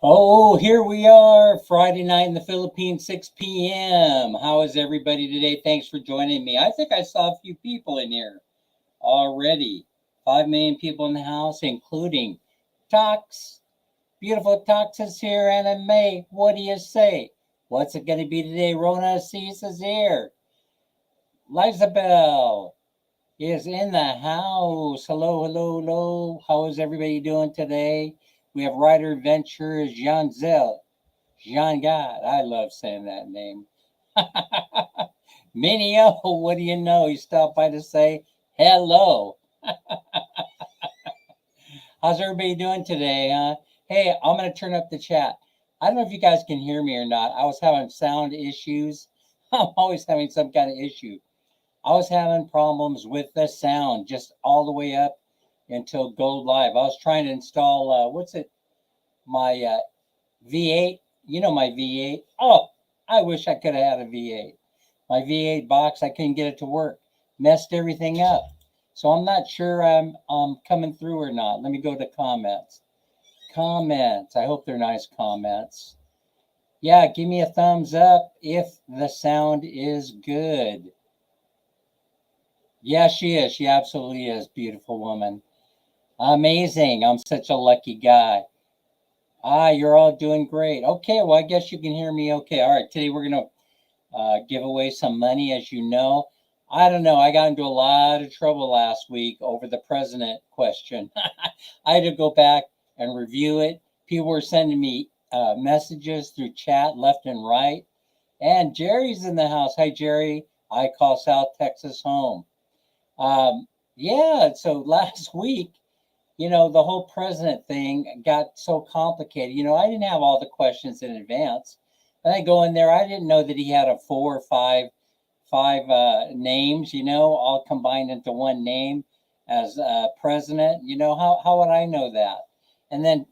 Oh, here we are, Friday night in the Philippines, 6 p.m. How is everybody today? Thanks for joining me. I think I saw a few people in here already. 5 million people in the house, including Tox. Beautiful Tox is here, Anna May. What do you say? What's it going to be today? Rona Cease is here. Lizabelle is in the house. Hello, hello, hello. How is everybody doing today? We have Writer Adventures, Jean-Zel. Jean-God. I love saying that name. Minnie-O, what do you know? He stopped by to say hello. How's everybody doing today, huh? Hey, I'm going to turn up the chat. I don't know if you guys can hear me or not. I was having sound issues. I'm always having some kind of issue. I was having problems with the sound just all the way up until Gold Live. I was trying to install, my V8. You know my V8. Oh, I wish I could have had a V8. My V8 box, I couldn't get it to work. Messed everything up. So I'm not sure I'm coming through or not. Let me go to comments. Comments. I hope they're nice comments. Yeah, give me a thumbs up if the sound is good. Yeah, she is. She absolutely is. Beautiful woman. Amazing. I'm such a lucky guy. You're all doing great. Okay, well, I guess you can hear me okay. All right, today we're going to give away some money, as you know. I don't know. I got into a lot of trouble last week over the president question. I had to go back and review it. People were sending me messages through chat left and right. And Jerry's in the house. Hi, Jerry. I call South Texas home. Yeah, so last week, the whole president thing got so complicated. I didn't have all the questions in advance. And I go in there, I didn't know that he had a four or five names, all combined into one name as president. How would I know that? And then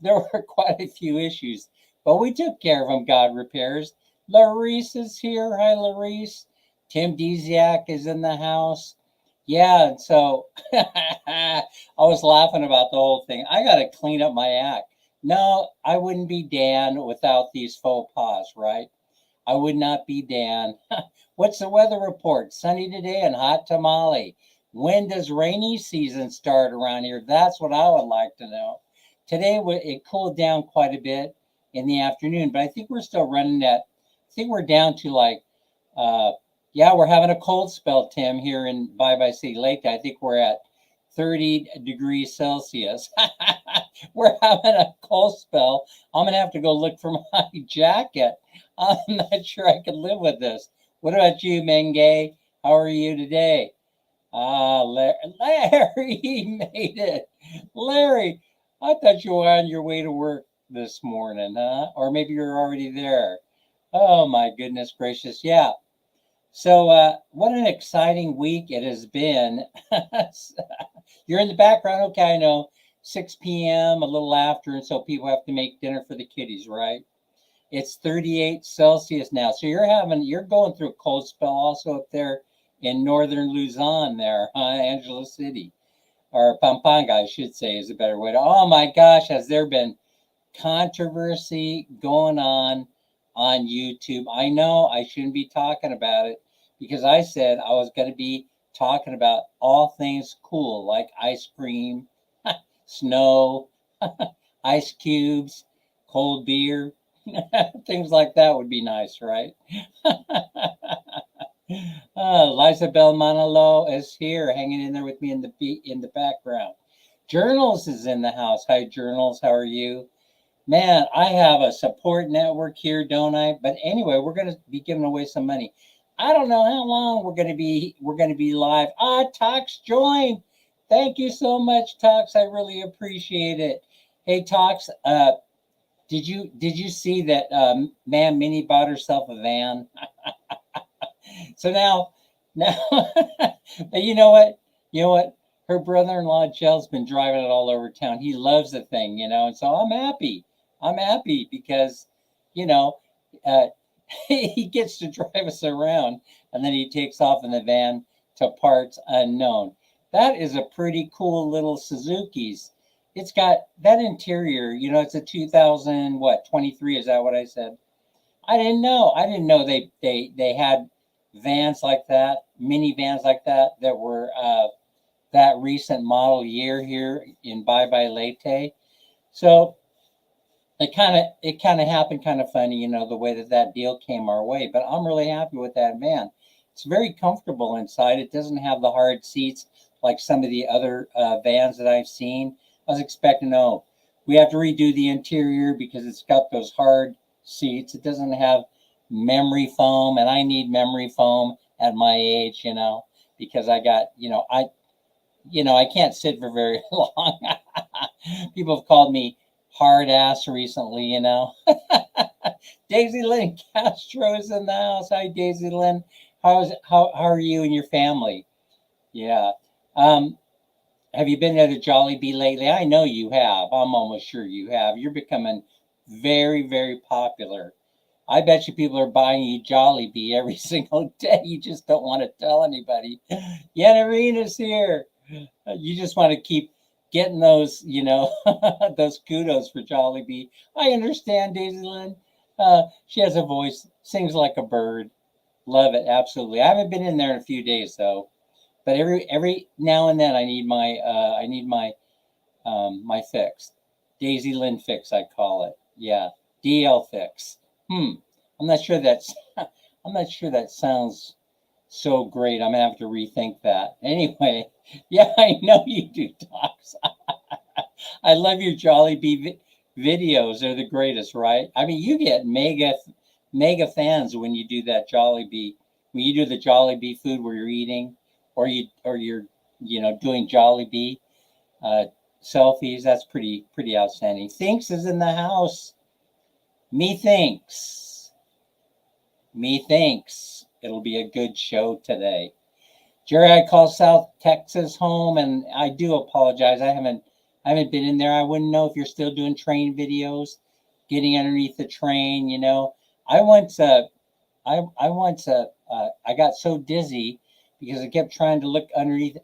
there were quite a few issues, but we took care of them. God repairs. Larice is here. Hi, Larice. Tim Desiak is in the house. Yeah, and so I was laughing about the whole thing. I got to clean up my act. No, I wouldn't be Dan without these faux pas, right? I would not be Dan. What's the weather report? Sunny today and hot tamale. When does rainy season start around here? That's what I would like to know. Today it cooled down quite a bit in the afternoon, but I think we're still running at. I think we're down to like, uh, yeah, we're having a cold spell, Tim, here in Bye City, Leyte. I think we're at 30 degrees Celsius. We're having a cold spell. I'm gonna have to go look for my jacket. I'm not sure I could live with this. What about you, Menge? How are you today? Ah, Larry made it. Larry, I thought you were on your way to work this morning, huh? Or maybe you're already there. Oh my goodness gracious. Yeah. So what an exciting week it has been. You're in the background. Okay, I know. 6 p.m., a little after, and so people have to make dinner for the kiddies, right? It's 38 Celsius now. So you're going through a cold spell also up there in northern Luzon there, huh? Angela City. Or Pampanga, I should say, is a better way to. Oh my gosh, has there been controversy going on YouTube? I know I shouldn't be talking about it because I said I was going to be talking about all things cool like ice cream, snow, ice cubes, cold beer. Things like that would be nice, right? Liza Belmanalo is here, hanging in there with me in the background. Journals is in the house. Hi, Journals. How are you? Man, I have a support network here, don't I? But anyway, we're going to be giving away some money. I don't know how long we're going to be live. Tox joined. Thank you so much, Tox. I really appreciate it. Hey, Tox. Did you see that man Minnie bought herself a van? So now, you know what? You know what? Her brother-in-law Jell's been driving it all over town. He loves the thing, and so I'm happy. I'm happy because, you know, uh, he gets to drive us around, and then he takes off in the van to parts unknown. That is a pretty cool little Suzuki's. It's got that interior. It's a 2000 what 23. Is that what I said? I didn't know. I didn't know they had vans like that, minivans like that were that recent model year here in Bye Leyte. So it kind of happened kind of funny, the way that deal came our way. But I'm really happy with that van. It's very comfortable inside. It doesn't have the hard seats like some of the other vans that I've seen. I was expecting, oh, we have to redo the interior because it's got those hard seats. It doesn't have memory foam, and I need memory foam at my age, because I got, I can't sit for very long. People have called me hard ass recently. Daisy Lynn Castro is in the house. Hi, Daisy Lynn. How are you and your family? Yeah. Have you been to the Jollibee lately? I know you have. I'm almost sure you have. You're becoming very, very popular. I bet you people are buying you Jollibee every single day. You just don't want to tell anybody. Yanarina's here. You just want to keep getting those, those kudos for Jollibee. I understand, Daisy Lynn. She has a voice, sings like a bird. Love it, absolutely. I haven't been in there in a few days though, but every now and then I need my fix. Daisy Lynn fix, I call it. Yeah, DL fix. I'm not sure that's. I'm not sure that sounds so great. I'm gonna have to rethink that. Anyway, yeah, I know you do, Tox. I love your Jollibee videos. They're the greatest, right? I mean, you get mega fans when you do that Jollibee. When you do the Jollibee food where you're eating, or you're doing Jollibee selfies. That's pretty outstanding. Thinks is in the house. Methinks it'll be a good show today. Jerry, I call South Texas home, and I do apologize. I haven't been in there. I wouldn't know if you're still doing train videos, getting underneath the train. I once I got so dizzy because I kept trying to look underneath.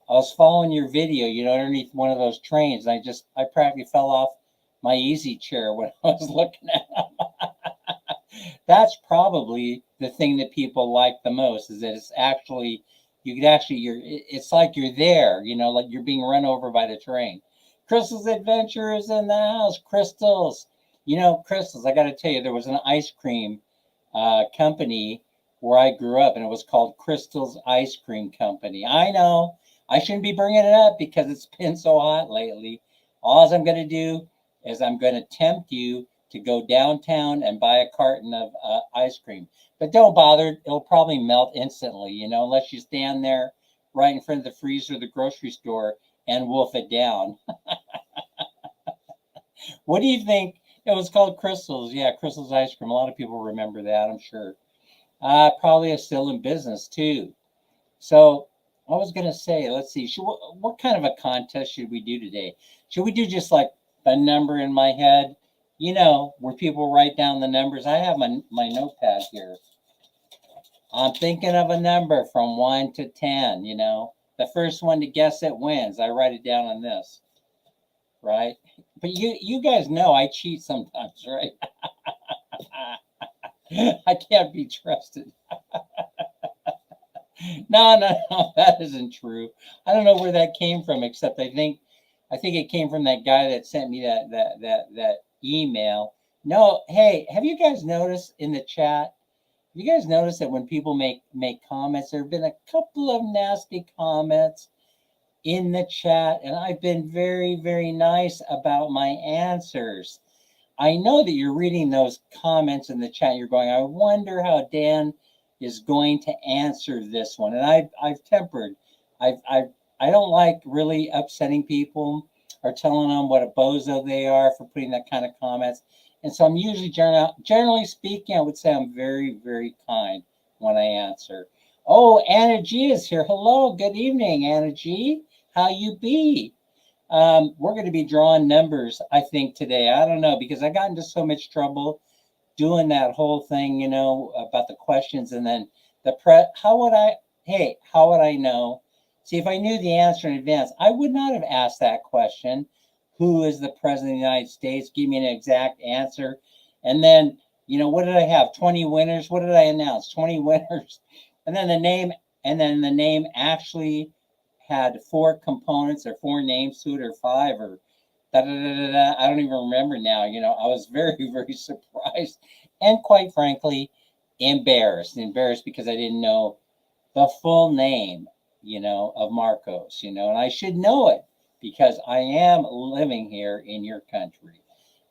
I was following your video, underneath one of those trains, and I practically fell off my easy chair when I was looking at them. That's probably the thing that people like the most, is that it's actually, it's like you're there, like you're being run over by the train. Crystal's Adventure is in the house. Crystals. Crystals, I got to tell you, there was an ice cream company where I grew up, and it was called Crystal's Ice Cream Company. I know I shouldn't be bringing it up because it's been so hot lately. All I'm going to do is I'm going to tempt you to go downtown and buy a carton of ice cream. But don't bother. It'll probably melt instantly, unless you stand there right in front of the freezer of the grocery store and wolf it down. What do you think? It was called Crystals. Yeah, Crystals Ice Cream. A lot of people remember that, I'm sure. Probably is still in business too. So I was going to say, let's see, what kind of a contest should we do today? Should we do just like a number in my head, where people write down the numbers? I have my notepad here. I'm thinking of a number from 1 to 10, The first one to guess it wins. I write it down on this, right? But you guys know I cheat sometimes, right? I can't be trusted. No, that isn't true. I don't know where that came from, except I think it came from that guy that sent me that email. No, hey, have you guys noticed in the chat? You guys notice that when people make comments, there have been a couple of nasty comments in the chat, and I've been very, very nice about my answers. I know that you're reading those comments in the chat. You're going, I wonder how Dan is going to answer this one. And I've tempered. I don't like really upsetting people or telling them what a bozo they are for putting that kind of comments. And so I'm usually, generally speaking, I would say I'm very, very kind when I answer. Oh, Anna G is here. Hello, good evening, Anna G. How you be? We're going to be drawing numbers, I think, today. I don't know, because I got into so much trouble doing that whole thing, about the questions, and then how would I know? See, if I knew the answer in advance, I would not have asked that question. Who is the president of the United States? Give me an exact answer. And then, what did I have? 20 winners. What did I announce? 20 winners. And then the name actually had 4 components, or 4 names to it, or 5, or da da da da da. I don't even remember now. I was very, very surprised, and quite frankly, embarrassed because I didn't know the full name, of Marcos, and I should know it because I am living here in your country.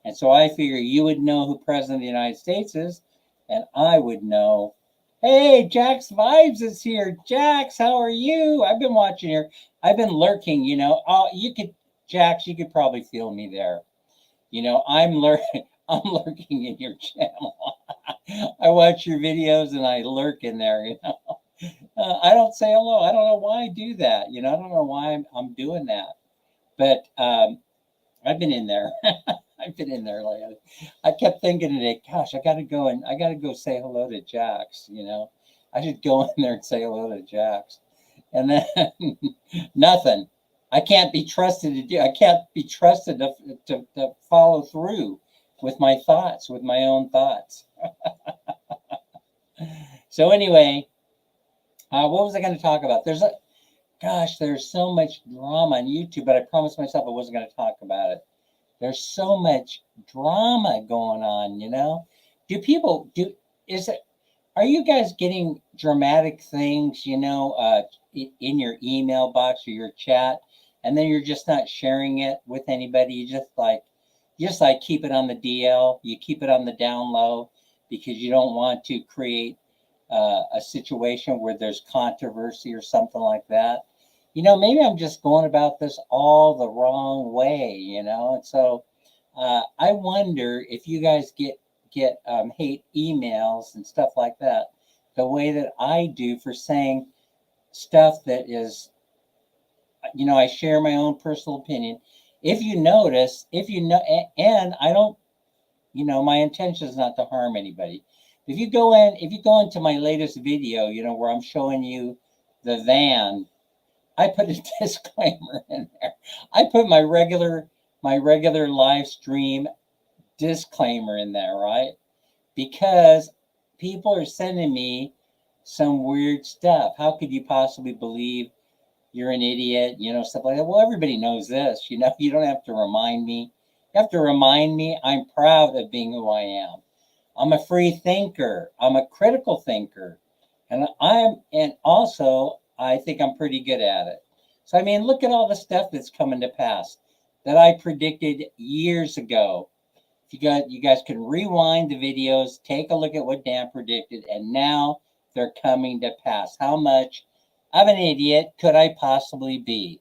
And so I figure you would know who President of the United States is, and I would know. Hey, Jax Vibes is here. Jax, how are you? I've been watching here. I've been lurking, Oh, Jax, you could probably feel me there. I'm lurking. I'm lurking in your channel. I watch your videos and I lurk in there, I don't say hello. I don't know why I do that. I don't know why I'm doing that. But I've been in there. I've been in there lately. I kept thinking today, gosh, I gotta go say hello to Jax, I should go in there and say hello to Jax. And then nothing. I can't be trusted to follow through with my thoughts, with my own thoughts. So anyway, what was I going to talk about? There's so much drama on YouTube, but I promised myself I wasn't going to talk about it. There's so much drama going on, Are you guys getting dramatic things, in your email box or your chat, and then you're just not sharing it with anybody? You just keep it on the DL. You keep it on the down low because you don't want to create a situation where there's controversy or something like that. Maybe I'm just going about this all the wrong way, And so I wonder if you guys get hate emails and stuff like that the way that I do for saying stuff that is, I share my own personal opinion. If you notice, and I don't, my intention is not to harm anybody, If you go into my latest video, where I'm showing you the van, I put a disclaimer in there. I put my regular live stream disclaimer in there, right? Because people are sending me some weird stuff. How could you possibly believe you're an idiot? Stuff like that. Well, everybody knows this. You don't have to remind me. You have to remind me I'm proud of being who I am. I'm a free thinker. I'm a critical thinker. And also I think I'm pretty good at it. So, I mean, look at all the stuff that's coming to pass that I predicted years ago. You guys can rewind the videos, take a look at what Dan predicted, and now they're coming to pass. How much of an idiot could I possibly be?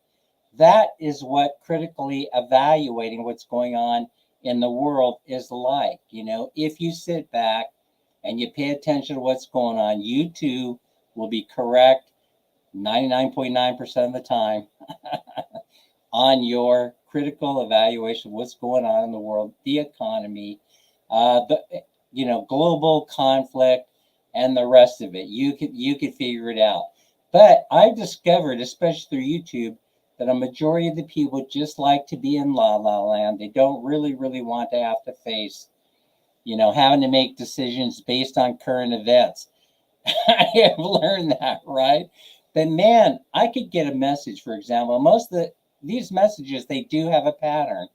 That is what critically evaluating what's going on in the world is like. If you sit back and you pay attention to what's going on, you too will be correct 99.9% of the time on your critical evaluation of what's going on in the world, the economy, global conflict, and the rest of it. You could figure it out. But I've discovered, especially through YouTube, that a majority of the people just like to be in la la land. They don't really, really want to have to face, having to make decisions based on current events. I have learned that, right? But man, I could get a message, for example. Most of these messages, they do have a pattern.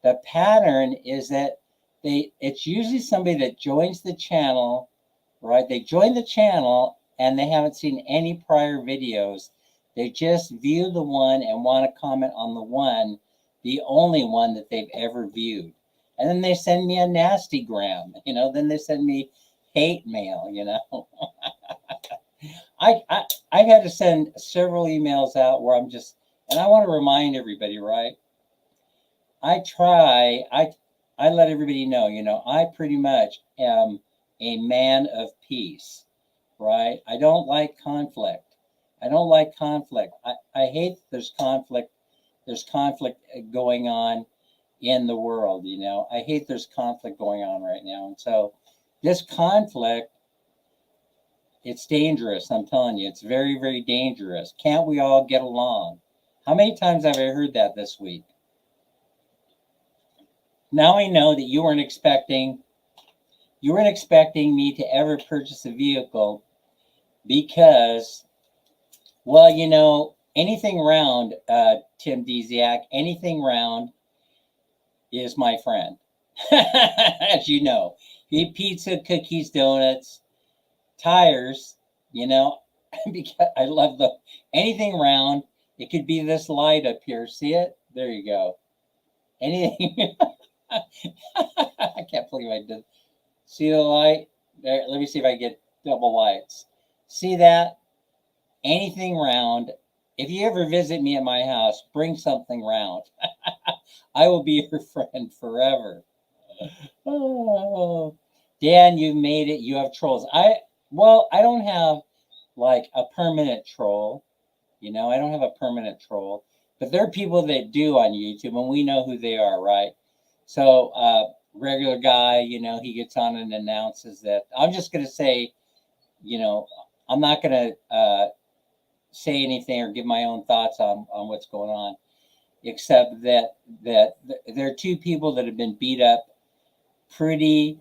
The pattern is that it's usually somebody that joins the channel, right? They join the channel and they haven't seen any prior videos. They just view the one and want to comment on the one, the only one that they've ever viewed. And then they send me a nasty gram, then they send me hate mail, I've had to send several emails out where and I want to remind everybody, right? I let everybody know, I pretty much am a man of peace, right? I don't like conflict. I don't like conflict. I hate there's conflict. There's conflict going on in the world, I hate there's conflict going on right now. And so this conflict, it's dangerous. I'm telling you, it's very, very dangerous. Can't we all get along? How many times have I heard that this week? Now I know that you weren't expecting me to ever purchase a vehicle because, well, anything round, Tim Dziak, anything round is my friend. As you know, eat pizza, cookies, donuts, tires, because I love anything round. It could be this light up here. See it? There you go. Anything. I can't believe I did. See the light? There, let me see if I get double lights. See that? Anything round. If you ever visit me at my house, bring something round. I will be your friend forever. Oh, Dan, you've made it. You have trolls. I don't have like a permanent troll. I don't have a permanent troll. But there are people that do on YouTube, and we know who they are, right? So, regular guy, he gets on and announces that. I'm just going to say, I'm not going to say anything or give my own thoughts on what's going on, except that there are two people that have been beat up pretty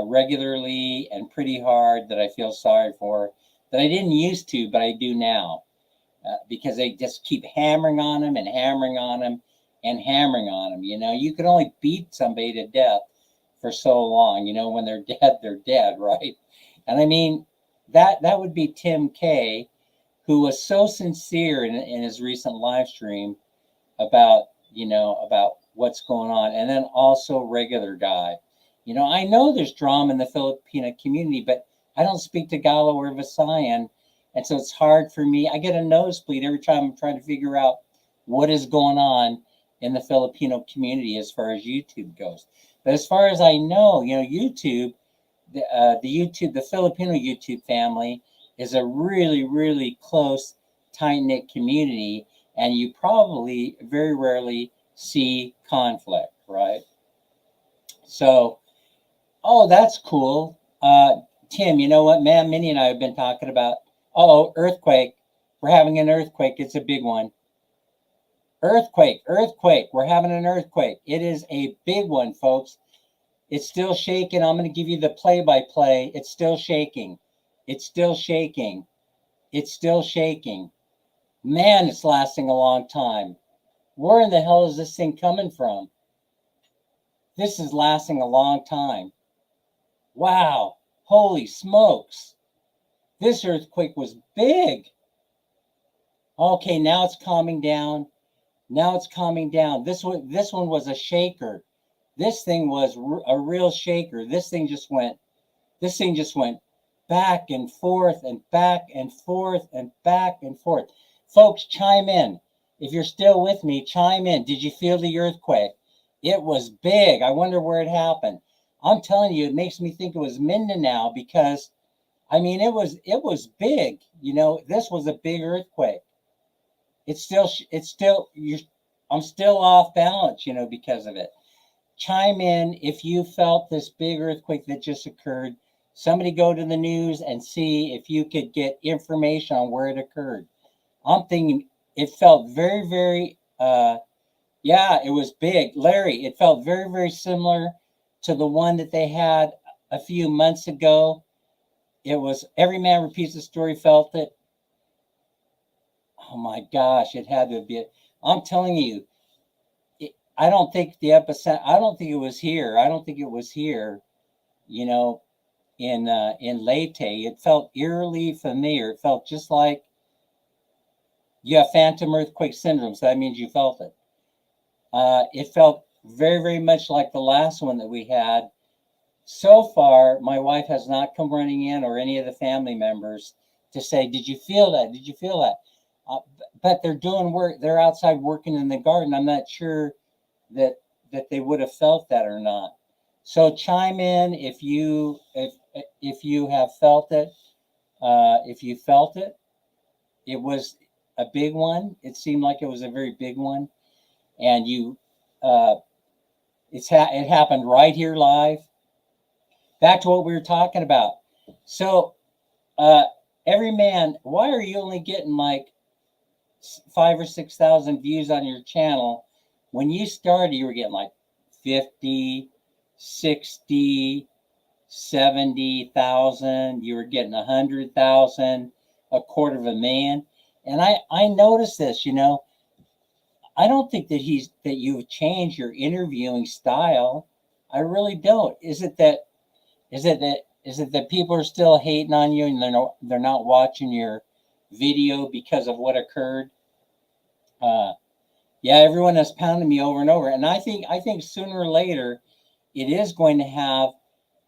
regularly and pretty hard that I feel sorry for, that I didn't used to, but I do now. Because they just keep hammering on him and hammering on him and hammering on him. You can only beat somebody to death for so long. When they're dead, right? And I mean, that would be Tim K, who was so sincere in his recent live stream about what's going on. And then also regular guy. I know there's drama in the Filipino community, but I don't speak Tagalog or Visayan. And so it's hard for me. I get a nosebleed every time I'm trying to figure out what is going on in the Filipino community as far as YouTube goes. But as far as I know, YouTube, the Filipino YouTube family is a really, really close, tight-knit community, and you probably very rarely see conflict, right? So, oh, that's cool. Tim, you know what, man? Minnie and I have been talking about. Oh, earthquake. We're having an earthquake. It's a big one. Earthquake, earthquake. We're having an earthquake. It is a big one, folks. It's still shaking. I'm going to give you the play-by-play. It's still shaking. It's still shaking. It's still shaking. Man, it's lasting a long time. Where in the hell is this thing coming from? This is lasting a long time. Wow. Holy smokes. This earthquake was big. Okay, now it's calming down. Now it's calming down. This one was a shaker. This thing was a real shaker. This thing just went back and forth and back and forth and back and forth. Folks, chime in. If you're still with me, chime in. Did you feel the earthquake? It was big. I wonder where it happened. I'm telling you, it makes me think it was Mindanao because, I mean, it was big. You know, this was a big earthquake. I'm still off balance, you know, because of it. Chime in if you felt this big earthquake that just occurred. Somebody go to the news and see if you could get information on where it occurred. I'm thinking it felt very, very, yeah, it was big. Larry, it felt very, very similar to the one that they had a few months ago. It was Every Man Repeats the Story felt it. Oh my gosh, it had to be. I'm telling you, I don't think the epicenter. I don't think it was here. I don't think it was here. You know, in Leyte, it felt eerily familiar. It felt just like you have phantom earthquake syndrome, so that means you felt it. It felt very, very much like the last one that we had. So far, my wife has not come running in, or any of the family members, to say, "Did you feel that? Did you feel that?" But they're doing work. They're outside working in the garden. I'm not sure that they would have felt that or not. So chime in if you have felt it. If you felt it, it was a big one. It seemed like it was a very big one, and uh, it happened right here live. Back to what we were talking about. So uh, every man, why are you only getting like 5 or 6 thousand views on your channel? When you started, you were getting like 50, 60, 70,000. You were getting 100,000, 250,000. And I noticed this, you know, I don't think that you've changed your interviewing style. I really don't. Is it that people are still hating on you and they're not watching your video because of what occurred? Yeah, everyone has pounded me over and over, and I think sooner or later, it is going to have,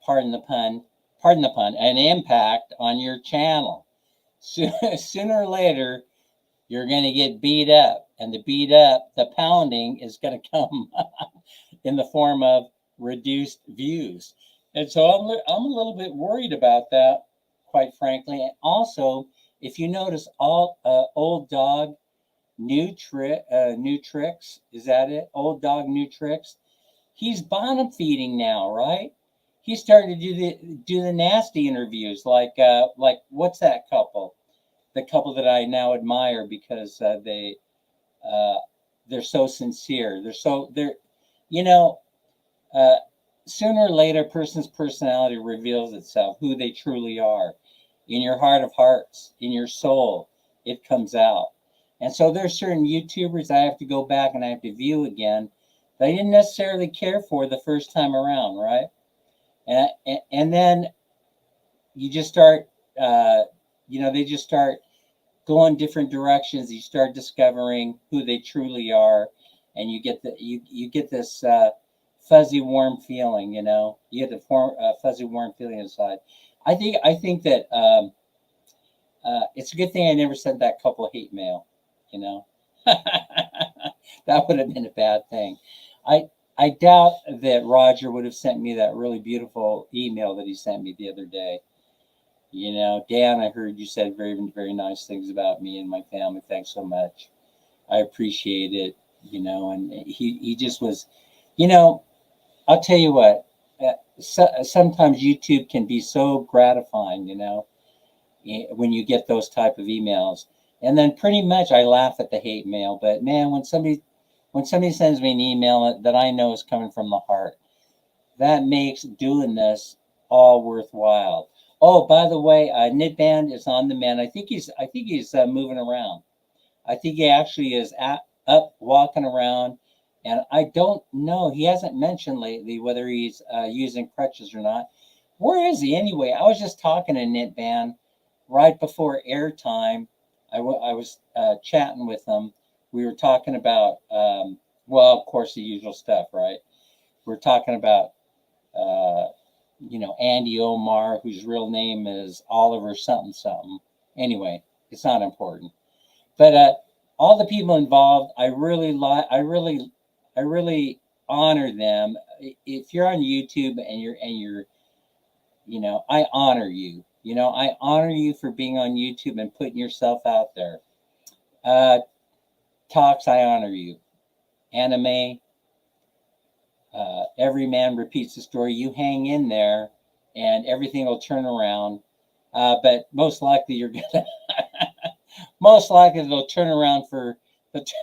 pardon the pun, an impact on your channel. So, sooner or later, you're going to get beat up, and the pounding is going to come in the form of reduced views. And so I'm a little bit worried about that, quite frankly. And also, if you notice, all old dog, new tricks. Is that it? Old dog, new tricks. He's bottom feeding now, right? He started to do the nasty interviews, like what's that couple? The couple that I now admire because they're so sincere. They're you know, uh, sooner or later, a person's personality reveals itself, who they truly are. In your heart of hearts, in your soul, it comes out. And so there's certain YouTubers I have to go back and I have to view again that I didn't necessarily care for the first time around, right? And then you just start, they just start going different directions. You start discovering who they truly are, and you get this fuzzy warm feeling. You know, you get the fuzzy warm feeling inside. I think that it's a good thing I never sent that couple hate mail. You know, that would have been a bad thing. I doubt that Roger would have sent me that really beautiful email that he sent me the other day. You know, Dan, I heard you said very, very nice things about me and my family. Thanks so much. I appreciate it. You know, and he just was, you know, I'll tell you what, sometimes YouTube can be so gratifying, when you get those type of emails. And then pretty much I laugh at the hate mail, but man, when somebody sends me an email that I know is coming from the heart, that makes doing this all worthwhile. Oh, by the way, Knitband is on the mend. I think he's moving around. I think he actually is up walking around, and I don't know. He hasn't mentioned lately whether he's using crutches or not. Where is he anyway? I was just talking to Knitband right before airtime. I was chatting with him. We were talking about, well, of course, the usual stuff, right? We're talking about, Andy Omar, whose real name is Oliver something something. Anyway, it's not important. But all the people involved, I really like. I really honor them. If you're on YouTube and I honor you. I honor you for being on YouTube and putting yourself out there. Uh, Talks, I honor you. Anime, every man repeats the story. You hang in there, and everything will turn around. But most likely you're gonna, most likely they'll turn around the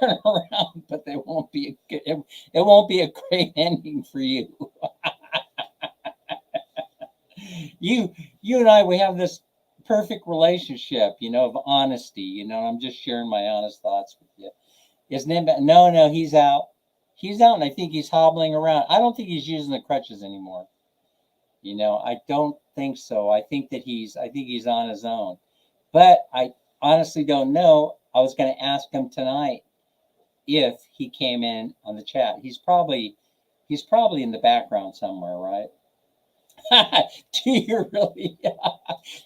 turnaround, but they won't be it won't be a great ending for you. you you and I, we have this perfect relationship, of honesty. I'm just sharing my honest thoughts with you. Isn't it? No, he's out. He's out, and I think he's hobbling around. I don't think he's using the crutches anymore. I don't think so. I think he's on his own. But I honestly don't know. I was going to ask him tonight if he came in on the chat. He's probably in the background somewhere, right? Do you really?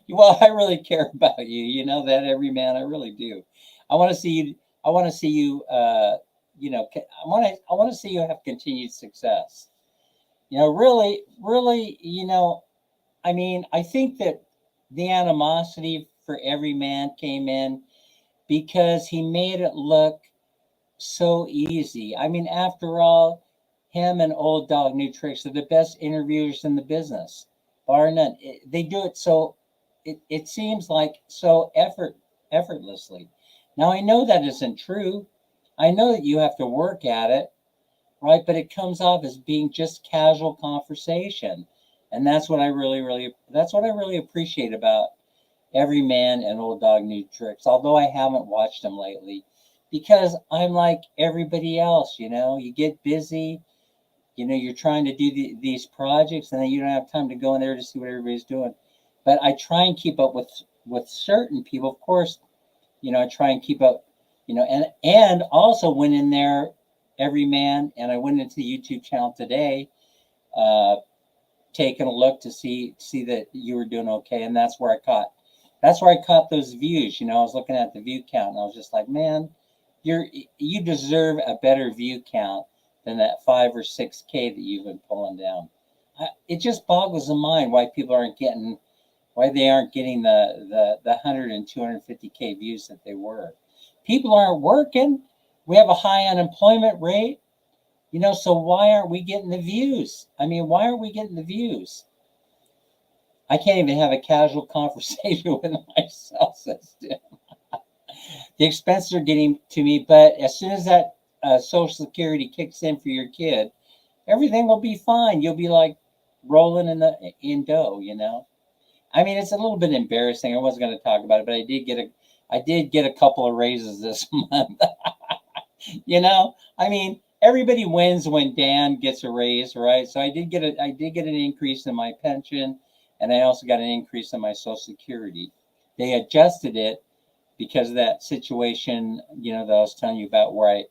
Well, I really care about you. You know that, every man. I really do. I want to see you. I want to see you. I want to see you have continued success. Really, really. I mean, I think that the animosity for every man came in because he made it look so easy. I mean, after all, him and Old Dog New Tricks are the best interviewers in the business, bar none. They do it so it seems like so effortlessly. Now I know that isn't true. I know that you have to work at it, right? But it comes off as being just casual conversation, and that's what I really appreciate about Every Man and Old Dog New Tricks. Although I haven't watched them lately, because I'm like everybody else. You get busy. You're trying to do these projects, and then you don't have time to go in there to see what everybody's doing. But I try and keep up with certain people, of course. I try and keep up. And also went in there, Every Man, and I went into the YouTube channel today, uh, taking a look to see that you were doing okay, and that's where I caught those views. I was looking at the view count, and I was just like, man, you deserve a better view count than that 5 or 6K that you've been pulling down. It just boggles the mind why they aren't getting the 100 and 250K views that they were. People aren't working. We have a high unemployment rate. So why aren't we getting the views? I mean, why aren't we getting the views? I can't even have a casual conversation with myself, says Tim. The expenses are getting to me, but as soon as that Social Security kicks in for your kid, everything will be fine. You'll be like rolling in dough. I mean, it's a little bit embarrassing. I wasn't going to talk about it, but I did get a couple of raises this month. I mean, everybody wins when Dan gets a raise, right? So I did get an increase in my pension, and I also got an increase in my Social Security. They adjusted it because of that situation, that I was telling you about, where where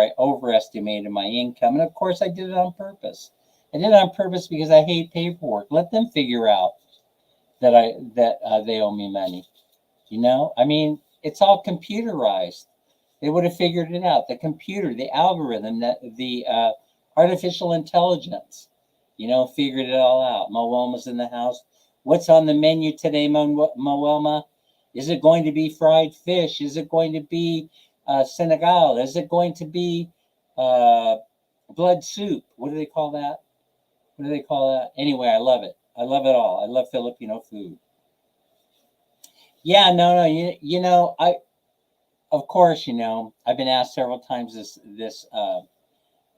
I overestimated my income. And of course, I did it on purpose. I did it on purpose because I hate paperwork. Let them figure out that they owe me money. I mean, it's all computerized. They would have figured it out. The computer, the algorithm, the artificial intelligence, figured it all out. Moelma's in the house. What's on the menu today, Moelma? Is it going to be fried fish? Is it going to be Senegal? Is it going to be blood soup? What do they call that? what do they call that? Anyway, I love it. I love it all. I love Filipino food. Yeah, no, you know, of course, you know, I've been asked several times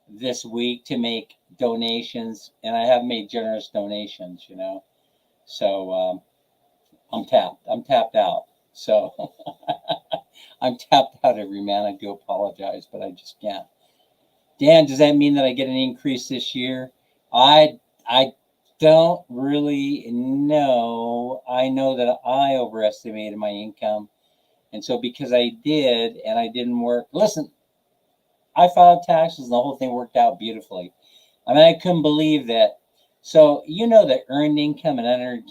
this week to make donations, and I have made generous donations, you know. So I'm tapped. I'm tapped out. So I'm tapped out, every man. I do apologize, but I just can't. Dan, does that mean that I get an increase this year? I don't really know. I know that I overestimated my income. And so because I did and I didn't work, listen, I filed taxes and the whole thing worked out beautifully. I mean, I couldn't believe that. So you know that earned income and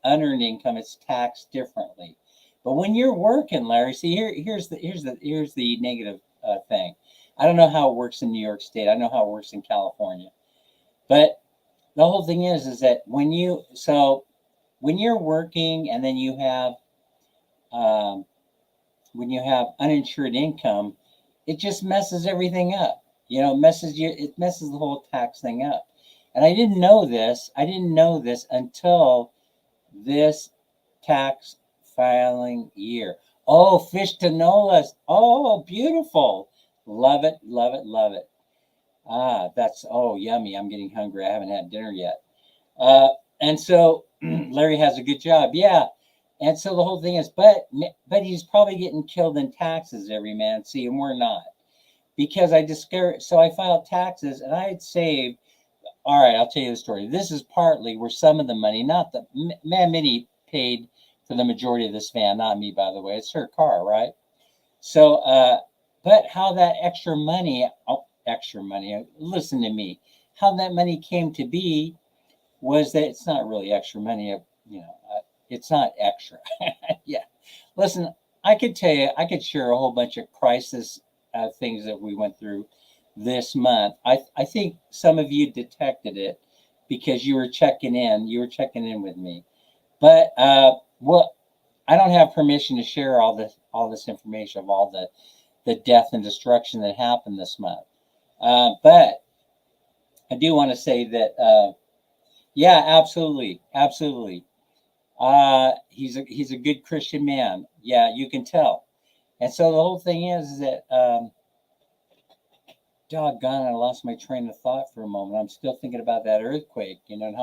unearned income is taxed differently. But when you're working, Larry, see here's the negative thing. I don't know how it works in New York State. I know how it works in California. But the whole thing is that when you're working and then um, when you have uninsured income, it just messes everything up. You know, it messes the whole tax thing up. And I didn't know this. I didn't know this until this tax filing year. Oh, fish canolas. Oh, beautiful. Love it, love it, love it. Ah, that's, oh, yummy. I'm getting hungry. I haven't had dinner yet. Uh, and so Larry has a good job. Yeah. And so the whole thing is, but he's probably getting killed in taxes, every man. See, and we're not. Because I discovered, so I filed taxes and I had saved. All right, I'll tell you the story. This is partly where some of the money, not the man, Minnie paid for the majority of this van, not me, by the way. It's her car, right? So, but how that extra money, listen to me, how that money came to be was that it's not really extra money, you know, it's not extra. Yeah. Listen, I could tell you, I could share a whole bunch of crisis things that we went through this month. I think some of you detected it because you were checking in with me. But well, I don't have permission to share all this information of all the death and destruction that happened this month. But I do want to say that yeah, absolutely, absolutely. He's a good Christian man. Yeah, you can tell. And so the whole thing is that doggone, I lost my train of thought for a moment. I'm still thinking about that earthquake, you know, and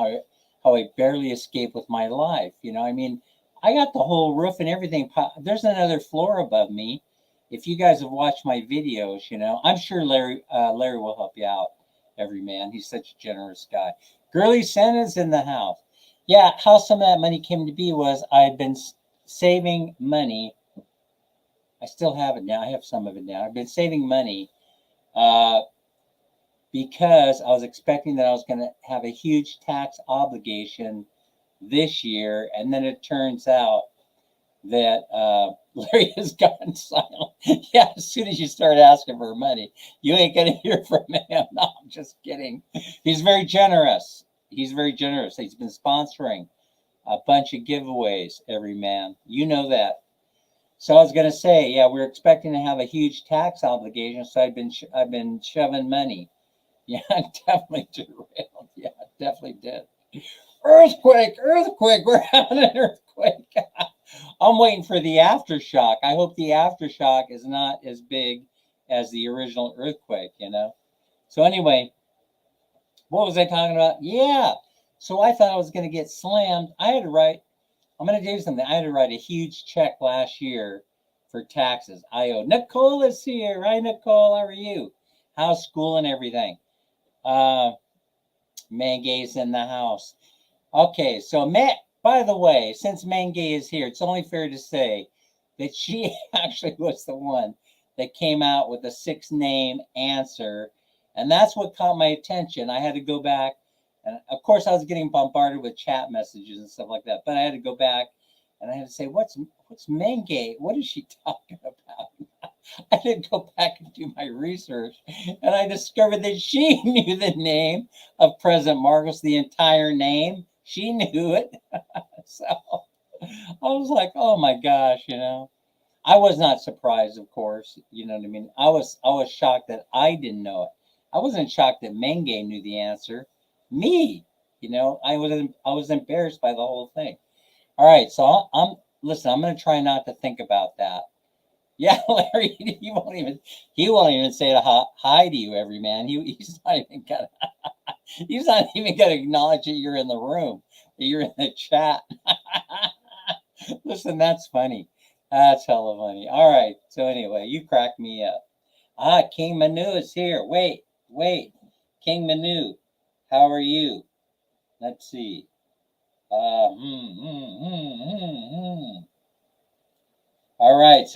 how I barely escaped with my life. You know, I mean, I got the whole roof and everything. There's another floor above me. If you guys have watched my videos, you know, I'm sure Larry will help you out. Every man, he's such a generous guy. Girly Santa's in the house. Yeah, how some of that money came to be was I've been saving money. I still have it now. I have some of it now. I've been saving money uh, because I was expecting that I was going to have a huge tax obligation this year, and then it turns out that Larry has gotten silent. Yeah, as soon as you start asking for money, you ain't going to hear from him. No, I'm just kidding. He's very generous. He's very generous. He's been sponsoring a bunch of giveaways, every man. You know that. So I was going to say, yeah, we're expecting to have a huge tax obligation, so I've been shoving money. Yeah, definitely derailed. Yeah, definitely did. Earthquake, earthquake. We're having an earthquake. I'm waiting for the aftershock. I hope the aftershock is not as big as the original earthquake, you know. So anyway, what was I talking about? Yeah. So I thought I was going to get slammed. I'm going to do something. I had to write a huge check last year for taxes. I owe. Nicole is here. Right, Nicole? How are you? How's school and everything? Mangay's in the house. Okay, so by the way, since Mangay is here, it's only fair to say that she actually was the one that came out with a 6-name answer. And that's what caught my attention. I had to go back. And of course, I was getting bombarded with chat messages and stuff like that. But I had to go back and I had to say, what's Mangay? What is she talking about? I had to go back and do my research. And I discovered that she knew the name of President Marcos, the entire name. She knew it. So I was like, oh my gosh, you know. I was not surprised, of course. You know what I mean? I was shocked that I didn't know it. I wasn't shocked that Menge knew the answer. Me, I was embarrassed by the whole thing. All right, so listen. I'm going to try not to think about that. Yeah, Larry, he won't even say hi to you, every man. He's not even gonna acknowledge that you're in the room, that you're in the chat. Listen, that's funny. That's hella funny. All right. So anyway, you crack me up. King Manu is here. Wait. King Manu, how are you? Let's see. All right.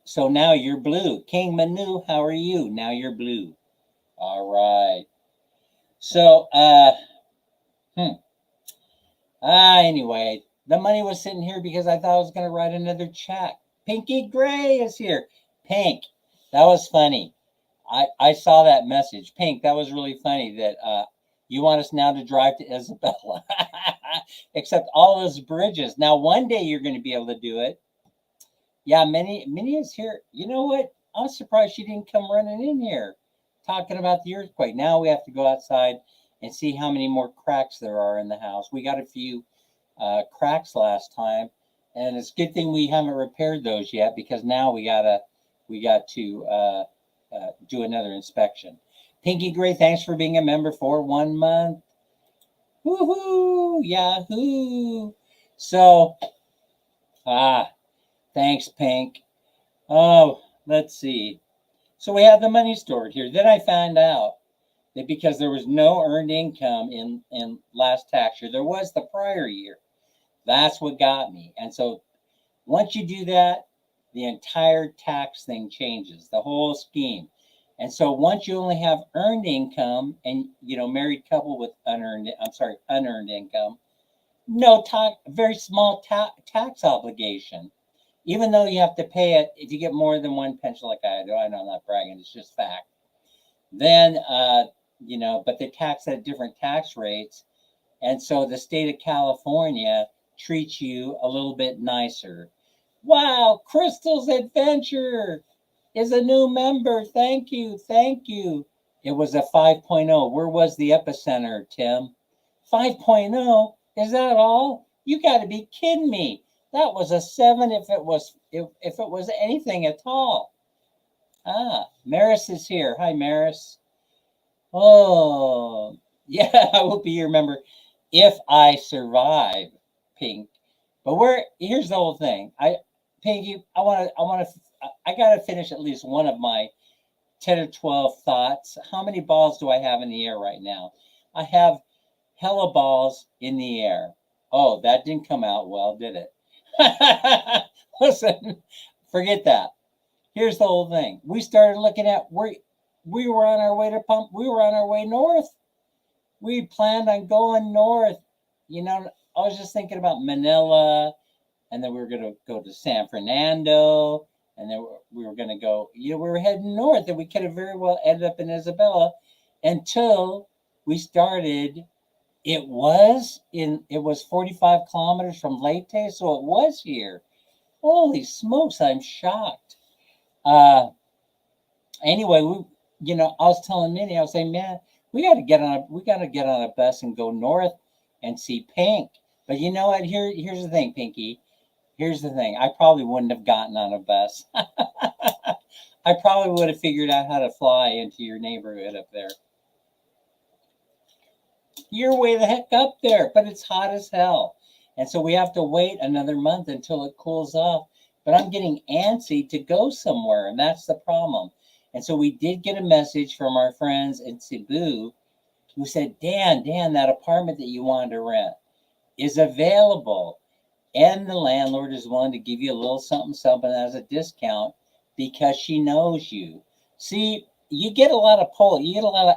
So now you're blue. King Manu, how are you? Now you're blue. All right. So anyway, the money was sitting here because I thought I was going to write another check. Pinky Gray is here. Pink, that was funny. I saw that message. Pink, that was really funny that you want us now to drive to Isabella. Except all those bridges. Now, one day you're going to be able to do it. Yeah, Minnie is here. You know what? I'm surprised she didn't come running in here talking about the earthquake. Now we have to go outside and see how many more cracks there are in the house. We got a few cracks last time, and it's a good thing we haven't repaired those yet, because now we got to do another inspection. Pinky Gray, thanks for being a member for 1 month. Woohoo! Yahoo! So, thanks, Pink. Oh, let's see. So we have the money stored here. Then I found out that because there was no earned income in last tax year, there was the prior year. That's what got me. And so once you do that, the entire tax thing changes, the whole scheme. And so once you only have earned income and, married couple with unearned income, very small tax obligation. Even though you have to pay it if you get more than one pension, like I do. I know I'm not bragging, it's just fact. Then, but they tax at different tax rates. And so the state of California treats you a little bit nicer. Wow, Crystal's Adventure is a new member. Thank you. It was a 5.0. Where was the epicenter, Tim? 5.0? Is that all? You got to be kidding me. That was a 7 if it was anything at all. Maris is here. Hi, Maris. Oh, yeah, I will be your member if I survive, Pink. But here's the whole thing. Pinky, I gotta finish at least one of my 10 or 12 thoughts. How many balls do I have in the air right now? I have hella balls in the air. Oh, that didn't come out well, did it? Listen, forget that. Here's the whole thing. We started looking at we were on our way to pump. We were on our way north. We planned on going north. I was just thinking about Manila, and then we were going to go to San Fernando, and then we were going to go. We were heading north, and we could have very well ended up in Isabella until we started. It was 45 kilometers from Leyte, so it was here. Holy smokes, I'm shocked. Anyway, I was telling Minnie, I was saying, man, we got to get on a bus and go north and see Pink. But you know what? Here's the thing, Pinky. Here's the thing. I probably wouldn't have gotten on a bus. I probably would have figured out how to fly into your neighborhood up there. You're way the heck up there, but it's hot as hell. And so we have to wait another month until it cools off. But I'm getting antsy to go somewhere, and that's the problem. And so we did get a message from our friends in Cebu who said, Dan, that apartment that you wanted to rent is available. And the landlord is willing to give you a little something as a discount because she knows you. See, you get a lot of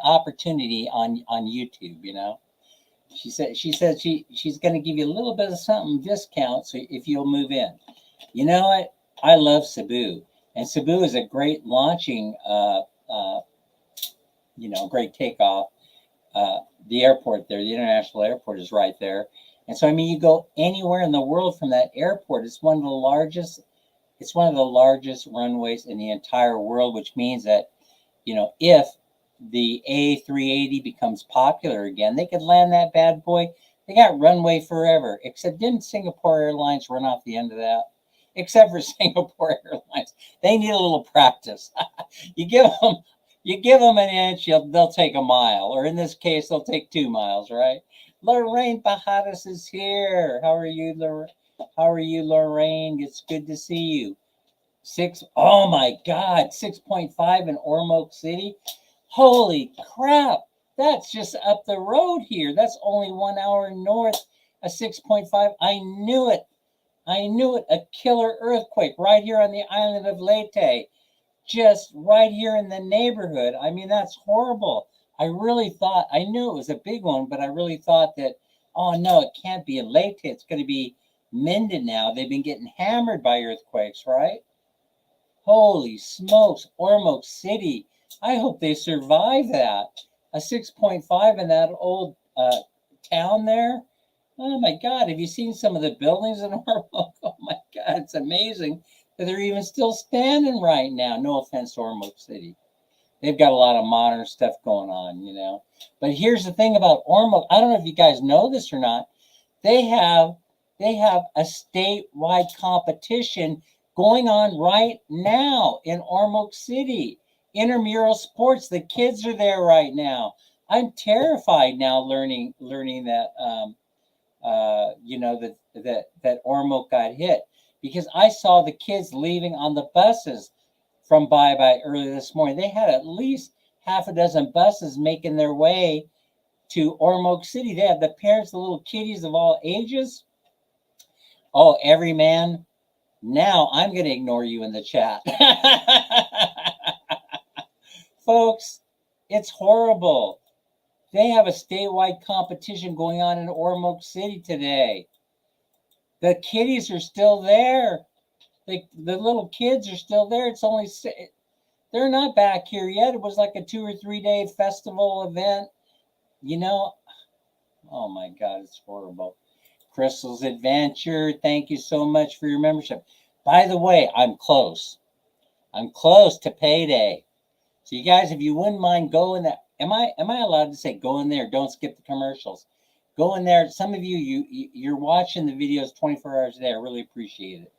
opportunity on YouTube, She said she's going to give you a little bit of something discount, so if you'll move in. You know what? I love Cebu, and Cebu is a great launching, great takeoff. The airport there, the international airport, is right there, and so you go anywhere in the world from that airport. It's one of the largest runways in the entire world, which means that, if the A380 becomes popular again, they could land that bad boy. They got runway forever. Except didn't Singapore Airlines run off the end of that? Except for Singapore Airlines, they need a little practice. you give them, you give them an inch, they'll take a mile, or in this case, they'll take 2 miles, right? Lorraine Pajadas is here. How are you, Lorraine? How are you, Lorraine? It's good to see you. Oh my God, 6.5 in Ormoc City. Holy crap! That's just up the road here. That's only 1 hour north. A 6.5. I knew it. I knew it. A killer earthquake right here on the island of Leyte. Just right here in the neighborhood. I mean, that's horrible. I really thought, I knew it was a big one, but I really thought that, oh no, it can't be in Leyte. It's going to be Minden now. They've been getting hammered by earthquakes, right? Holy smokes, Ormoc City. I hope they survive that. A 6.5 in that old town there. Oh my God, have you seen some of the buildings in Ormoc? Oh my God, it's amazing that they're even still standing right now. No offense to Ormoc City. They've got a lot of modern stuff going on, you know. But here's the thing about Ormoc. I don't know if you guys know this or not. They have a statewide competition going on right now in Ormoc City. Intramural sports. The kids are there right now. I'm terrified now learning that that Ormoc got hit, because I saw the kids leaving on the buses from Bye Bye early this morning. They had at least half a dozen buses making their way to Ormoc City. They had the parents, the little kiddies of all ages. Oh, every man. Now I'm going to ignore you in the chat. Folks, it's horrible. They have a statewide competition going on in Ormoc City today. The kiddies are still there. The little kids are still there. It's only, they're not back here yet. It was like a 2 or 3 day festival event. You know, oh my God, it's horrible. Crystal's Adventure, thank you so much for your membership. By the way, I'm close. I'm close to payday. So you guys, if you wouldn't mind going there, am I allowed to say go in there? Don't skip the commercials. Go in there. Some of you're watching the videos 24 hours a day. I really appreciate it,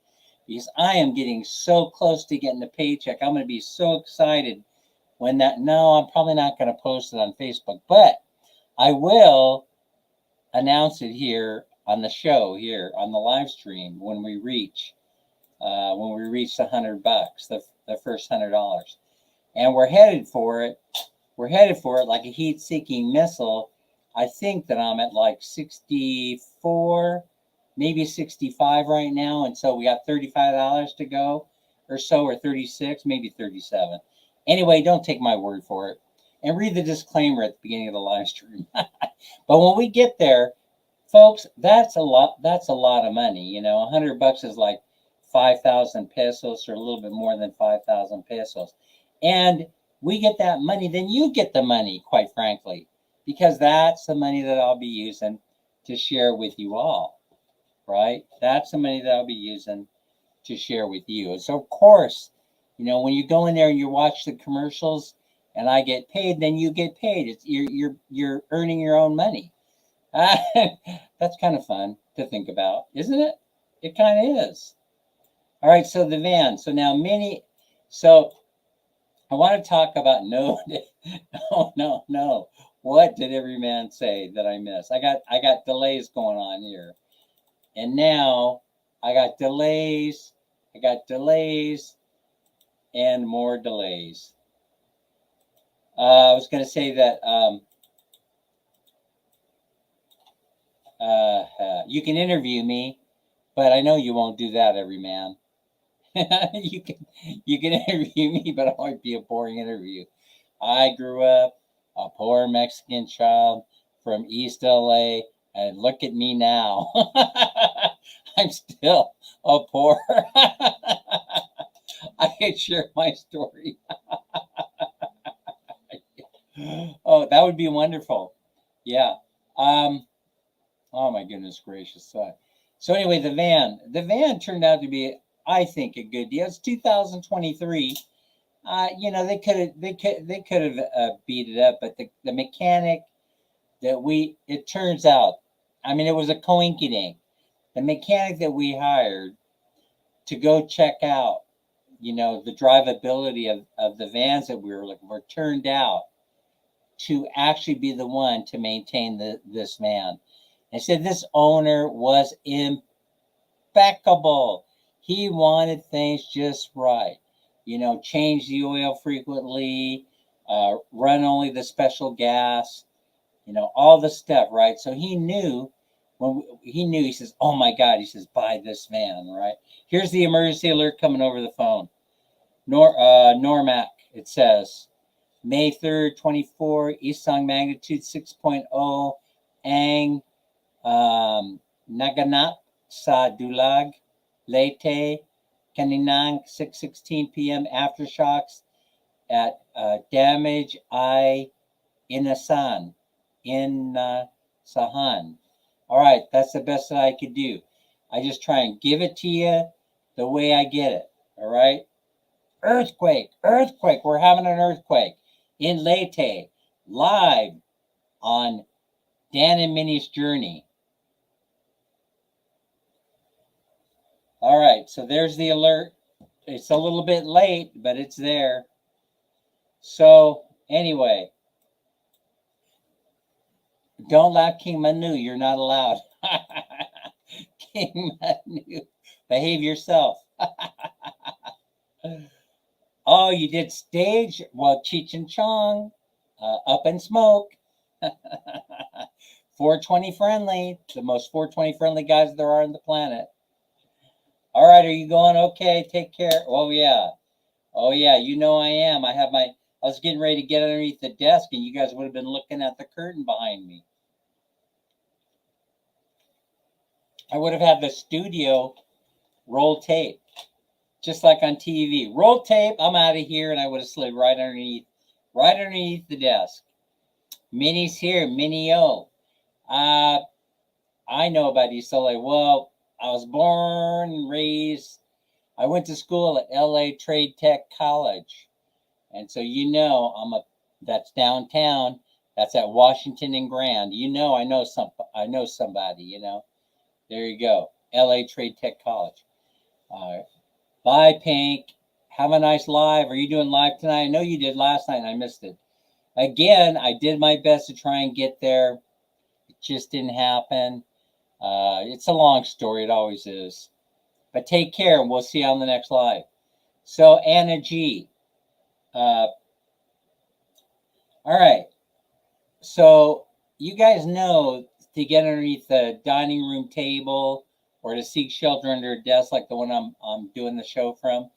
because I am getting so close to getting a paycheck. I'm going to be so excited when that. No, I'm probably not going to post it on Facebook, but I will announce it here on the show, here on the live stream, when we reach the $100, the first $100, and we're headed for it. We're headed for it like a heat-seeking missile. I think that I'm at like 64, maybe 65 right now, and so we got $35 to go, or so, or 36, maybe 37. Anyway, don't take my word for it, and read the disclaimer at the beginning of the live stream. But when we get there, folks, that's a lot. That's a lot of money. You know, $100 is like 5,000 pesos, or a little bit more than 5,000 pesos. And we get that money, then you get the money, quite frankly, because that's the money that I'll be using to share with you all, right? That's the money that I'll be using to share with you. And so, of course, you know, when you go in there and you watch the commercials and I get paid, then you get paid. It's you're earning your own money. That's kind of fun to think about, isn't it? It kind of is. All right, so the van. So now Minnie, so I want to talk about no. What did every man say that I missed? I got delays going on here. And now I got delays. I got delays and more delays. I was going to say that you can interview me, but I know you won't do that, every man. you can interview me, but it might be a boring interview. I grew up a poor Mexican child from East LA, and look at me now. I'm still a poor. I can share my story. Oh, that would be wonderful. Yeah. Oh my goodness gracious. So anyway, the van turned out to be, I think, a good deal. It's 2023. They could have beat it up, but the mechanic it turns out, I mean, it was a coinkydink. The mechanic that we hired to go check out, the drivability of the vans that we were looking for, turned out to actually be the one to maintain this van. And said this owner was impeccable. He wanted things just right. Change the oil frequently, run only the special gas, all the stuff, right? So he knew he says, oh my God, he says, buy this van, right? Here's the emergency alert coming over the phone. Normac, it says, May 3rd, 24, Isang magnitude 6.0, Ang naganap sa Dulag, Leyte, kaninang 6:16 p.m. Aftershocks at damage I inasahan. All right, that's the best that I could do. I just try and give it to you the way I get it. All right. Earthquake. We're having an earthquake in Leyte, live on Dan and Minnie's Journey. All right, so there's the alert. It's a little bit late, but it's there. So anyway, don't laugh, King Manu. You're not allowed. King Manu, behave yourself. Oh, you did stage? Well, Cheech and Chong, Up in Smoke. 420 friendly, the most 420 friendly guys there are on the planet. All right, are you going okay? Take care. Oh yeah, I am. I was getting ready to get underneath the desk, and you guys would have been looking at the curtain behind me. I would have had the studio roll tape, just like on TV. Roll tape. I'm out of here, and I would have slid right underneath the desk. Minnie's here. Minnie O. I know about Isola. Well, I was born and raised. I went to school at LA Trade Tech College, and so that's downtown. That's at Washington and Grand. I know somebody. There you go. LA Trade Tech College. All right. Bye, Pink. Have a nice live. Are you doing live tonight? I know you did last night and I missed it. Again, I did my best to try and get there. It just didn't happen. It's a long story. It always is. But take care, and we'll see you on the next live. So, Anna G. All right. So, you guys know to get underneath the dining room table or to seek shelter under a desk like the one I'm doing the show from,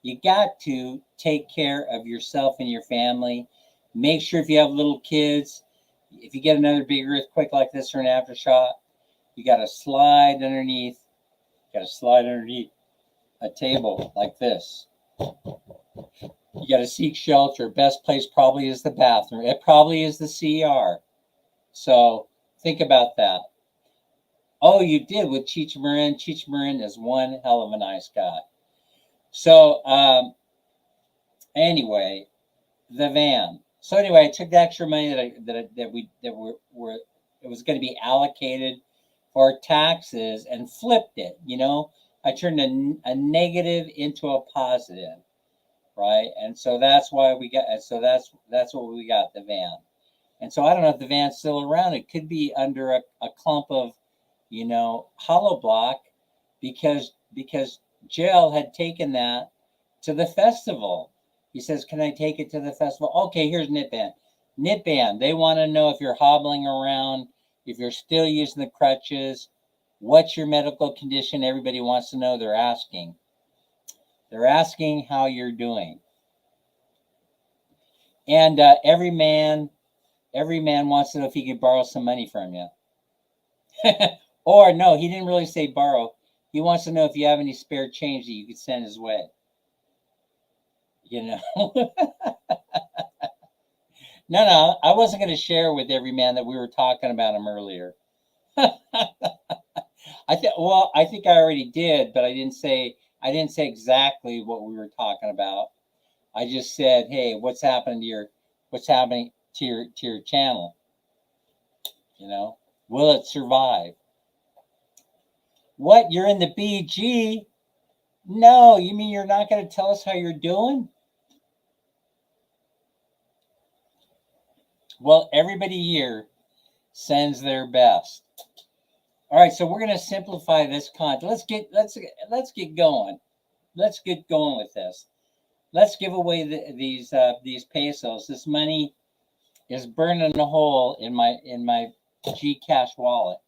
you got to take care of yourself and your family. Make sure if you have little kids, if you get another big earthquake like this or an aftershock, you got to slide underneath. You got to slide underneath a table like this. You got to seek shelter. Best place probably is the bathroom. It probably is the CR. So think about that. Oh, you did with Cheech Marin. Cheech Marin is one hell of a nice guy. So anyway, the van. So anyway, I took the extra money that it was going to be allocated for taxes and flipped it. I turned a negative into a positive, right? And so that's why we got. So that's what we got, the van. And so I don't know if the van's still around. It could be under a clump of, hollow block, because Jill had taken that to the festival. He says, "Can I take it to the festival?" Okay, here's Knit Band. Knit Band. They want to know if you're hobbling around, if you're still using the crutches. What's your medical condition? Everybody wants to know. They're asking. They're asking how you're doing. And every man wants to know if he can borrow some money from you. Or no, he didn't really say borrow. He wants to know if you have any spare change that you could send his way. No, I wasn't going to share with every man that we were talking about him earlier. I think I already did, but I didn't say exactly what we were talking about. I just said, hey, what's happening to your channel? You know, will it survive? What? You're in the BG? No, you mean you're not going to tell us how you're doing? Well, everybody here sends their best. All right, so we're going to simplify this content. Let's get going. Let's get going with this. Let's give away these pesos. This money is burning a hole in my Gcash wallet.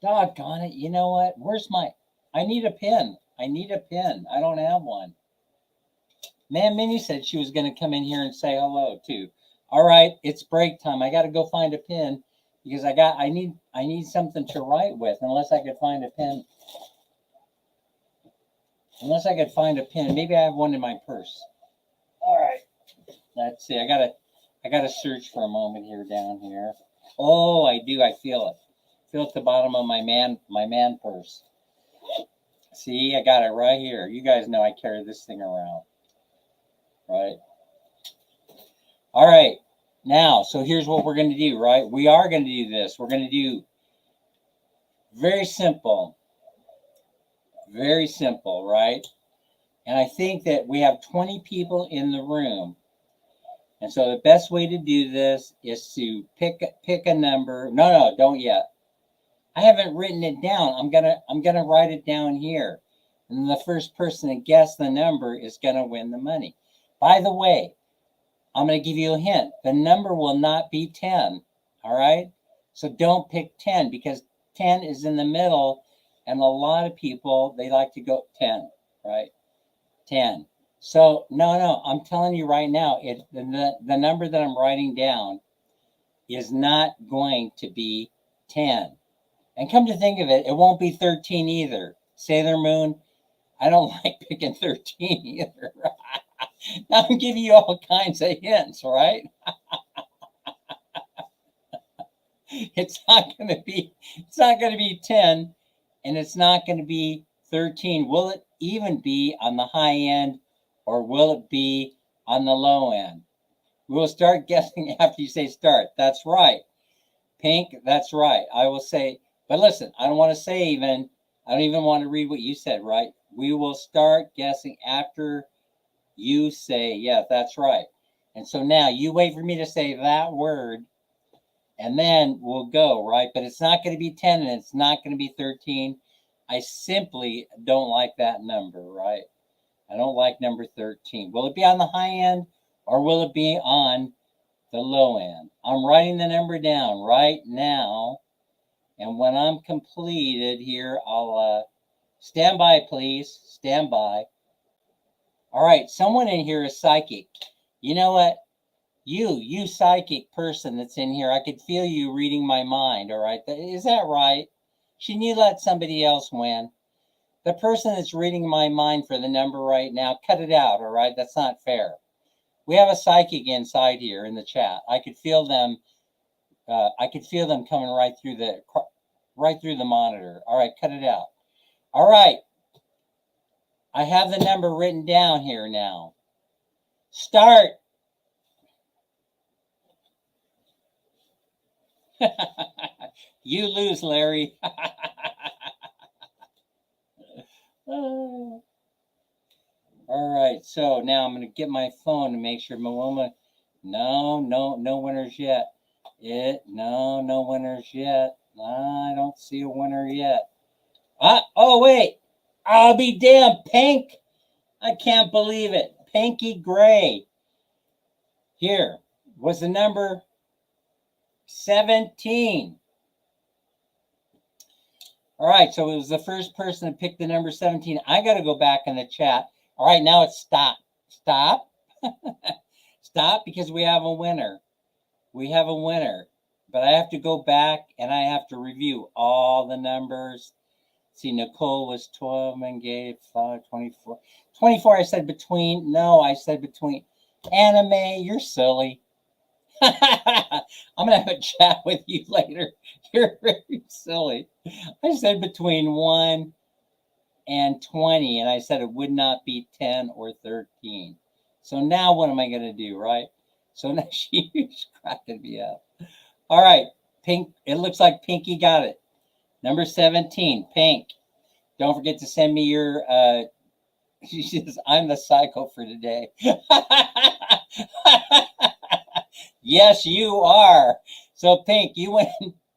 Doggone it! You know what? I need a pin. I need a pin. I don't have one. Man, Minnie said she was going to come in here and say hello too. All right, it's break time. I got to go find a pin because I need something to write with. Unless I could find a pen. Maybe I have one in my purse. All right. Let's see. I gotta search for a moment here down here. Oh, I do. I feel it. Feel it at the bottom of my man purse. See, I got it right here. You guys know I carry this thing around. Right. All right. Now, so here's what we're going to do, right? We are going to do this. We're going to do very simple, right? And I think that we have 20 people in the room. And so the best way to do this is to pick a number. No, don't yet. I haven't written it down. I'm gonna write it down here. And the first person to guess the number is gonna win the money. By the way, I'm gonna give you a hint. The number will not be 10. All right? So don't pick 10 because 10 is in the middle, and a lot of people they like to go 10, right? 10. So no, I'm telling you right now, the number that I'm writing down is not going to be 10. And come to think of it, it won't be 13 either. Sailor Moon, I don't like picking 13 either. Now I'm giving you all kinds of hints, right? It's not going to be 10, and it's not going to be 13. Will it even be on the high end, or will it be on the low end? We'll start guessing after you say start. That's right. Pink, that's right. I will say, but listen, I don't want to say even. I don't even want to read what you said, right? We will start guessing after you say, yeah, that's right. And so now you wait for me to say that word, and then we'll go, right? But it's not going to be 10, and it's not going to be 13. I simply don't like that number, right? I don't like number 13. Will it be on the high end, or will it be on the low end? I'm writing the number down right now. And when I'm completed here, I'll stand by, please. Stand by. All right, someone in here is psychic. You know what? You psychic person that's in here, I could feel you reading my mind, all right? Is that right? Shouldn't you let somebody else win? The person that's reading my mind for the number right now, cut it out, all right? That's not fair. We have a psychic inside here in the chat. I could feel them. I could feel them coming right through the monitor. All right, cut it out. All right. I have the number written down here now. Start. You lose, Larry. All right, so now I'm going to get my phone to make sure Maloma. No winners yet. No winners yet. I don't see a winner yet. Oh wait. I'll be damned. Pink. I can't believe it. Pinky gray. Here was the number 17. All right, so it was the first person to pick the number 17. I got to go back in the chat. All right, now it's stop. Stop. Stop, because we have a winner. We have a winner. But I have to go back and I have to review all the numbers. See, Nicole was 12 and gave 5, 24. 24, I said between. No, I said between. Anime, you're silly. I'm going to have a chat with you later. You're very silly. I said between 1 and 20, and I said it would not be 10 or 13. So now what am I going to do, right? So now she's cracking me up. All right, Pink. It looks like Pinky got it. Number 17, Pink. Don't forget to send me your. She says, "I'm the psycho for today." Yes, you are. So Pink, you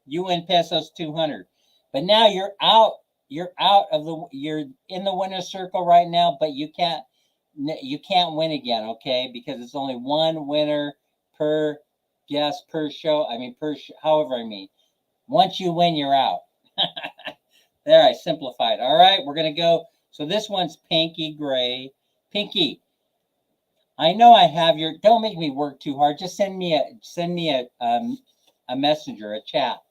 win pesos 200. But now you're out. You're out of the. You're in the winner's circle right now, but you can't win again, okay? Because it's only one winner per guest per show. I mean however I mean. Once you win, you're out. There, I simplified. All right, we're gonna go. So this one's Pinky Gray. Pinky, I know I have your. Don't make me work too hard. Just send me a messenger, a chat,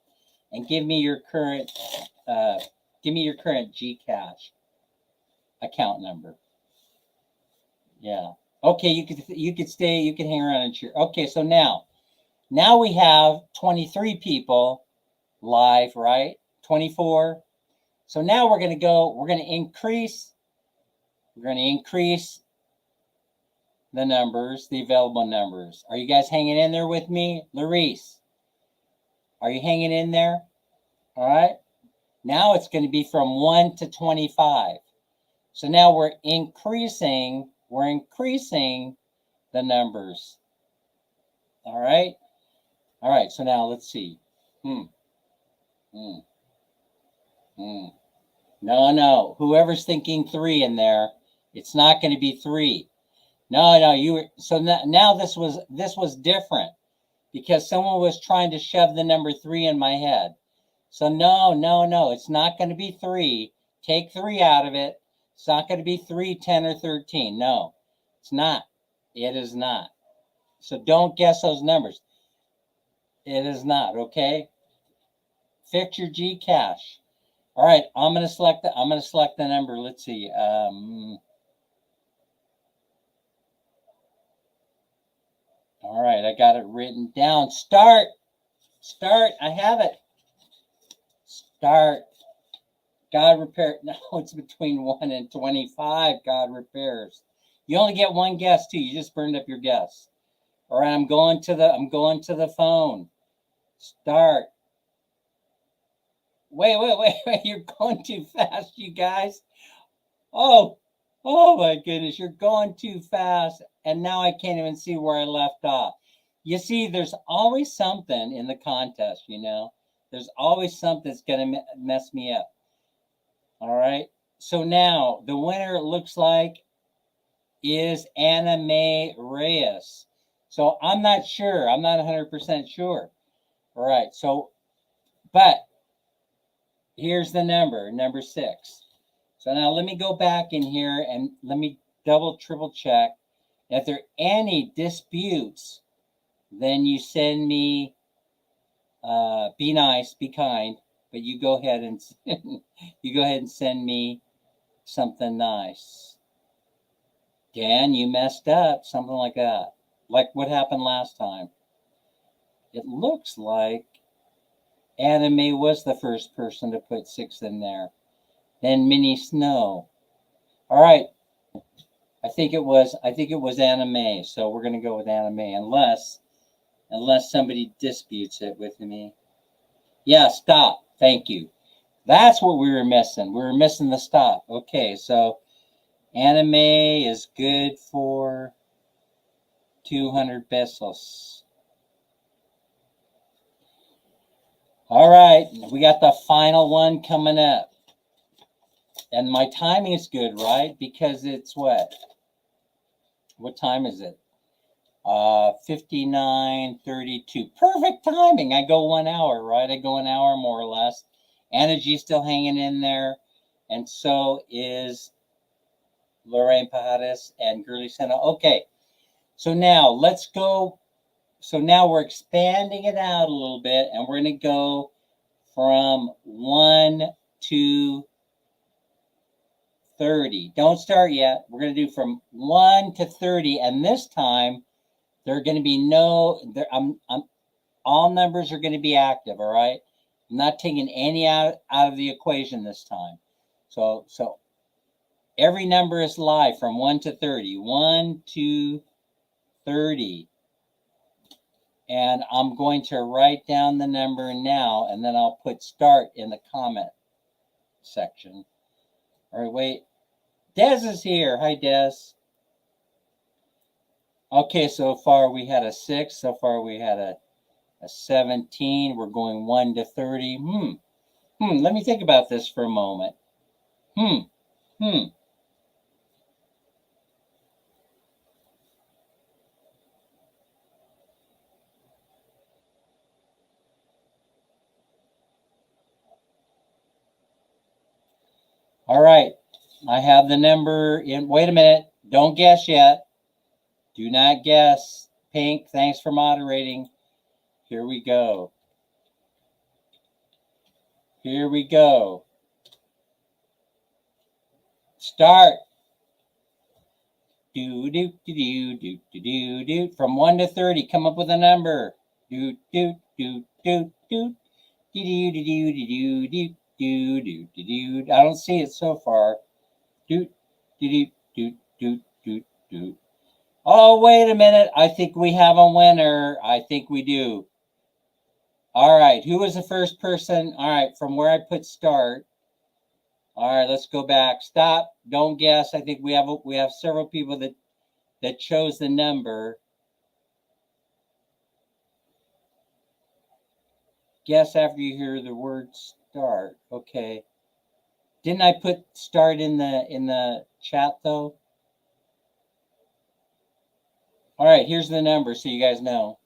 and give me your current Gcash account number. Yeah. Okay, you could stay. You can hang around and cheer. Okay, so now we have 23 people live, right? 24. So now we're going to increase the numbers, the available numbers. Are you guys hanging in there with me? Larice, are you hanging in there? All right. Now it's going to be from 1 to 25. So now we're increasing the numbers. All right. All right. So now let's see. No. Whoever's thinking 3 in there, it's not going to be 3. No. You were so now this was different because someone was trying to shove the number 3 in my head. So no. It's not going to be 3. Take 3 out of it. It's not going to be 3, 10, or 13. No, it's not. It is not. So don't guess those numbers. It is not, okay? Fix your Gcash. All right, I'm gonna select the number. Let's see. All right, I got it written down. Start. I have it. Start. God repair. No, it's between 1 and 25. God repairs. You only get one guess too. You just burned up your guess. All right, I'm going to the phone. Start. Wait. You're going too fast, you guys. Oh my goodness, you're going too fast. And now I can't even see where I left off. You see, there's always something in the contest, you know. There's always something that's going to mess me up. All right. So now the winner, it looks like, is Anna Mae Reyes. So I'm not sure. I'm not 100% sure. All right. So, but here's the number 6. So now let me go back in here and let me triple check. If there are any disputes, then you send me, be nice, be kind, but you go ahead and send me something nice. Dan, you messed up, something like that. Like what happened last time. It looks like Anna Mae was the first person to put 6 in there. Then Minnie Snow. All right. I think it was Anna Mae. So we're going to go with Anna Mae unless somebody disputes it with me. Yeah, stop. Thank you. That's what we were missing. We were missing the stop. Okay, so Anna Mae is good for 200 pesos. All right, we got the final one coming up. And my timing is good, right? Because it's what? What time is it? 59:32. Perfect timing. I go 1 hour, right? I go an hour more or less. Anna G's still hanging in there. And so is Lorraine Pajares and Girly Sena. Okay. So now let's go. So now we're expanding it out a little bit, and we're going to go from 1 to 30. Don't start yet. We're going to do from 1 to 30, and this time there are going to be all numbers are going to be active. All right. I'm not taking any out of the equation this time. So Every number is live from 1 to 30. 1 to 30. And I'm going to write down the number now, and then I'll put start in the comment section. All right, wait. Des is here. Hi, Des. Okay, so far we had a 6. So far we had a 17. We're going 1 to 30. Let me think about this for a moment. All right, I have the number in. Wait a minute. Don't guess yet. Do not guess. Pink, thanks for moderating. Here we go. Here we go. Start. Do, do, do, do, do, do, do, do. From 1 to 30, come up with a number. Do, do, do, do, do. Do, do, do, do, do, do, do, do, do, do. I don't see it so far. Do, do, do, do, do, do, do. Oh, wait a minute. I think we have a winner. I think we do. All right. Who was the first person? All right. From where I put start. All right. Let's go back. Stop. Don't guess. I think we have several people that chose the number. Guess after you hear the word start. Okay. Didn't I put start in the chat though? All right, here's the number so you guys know.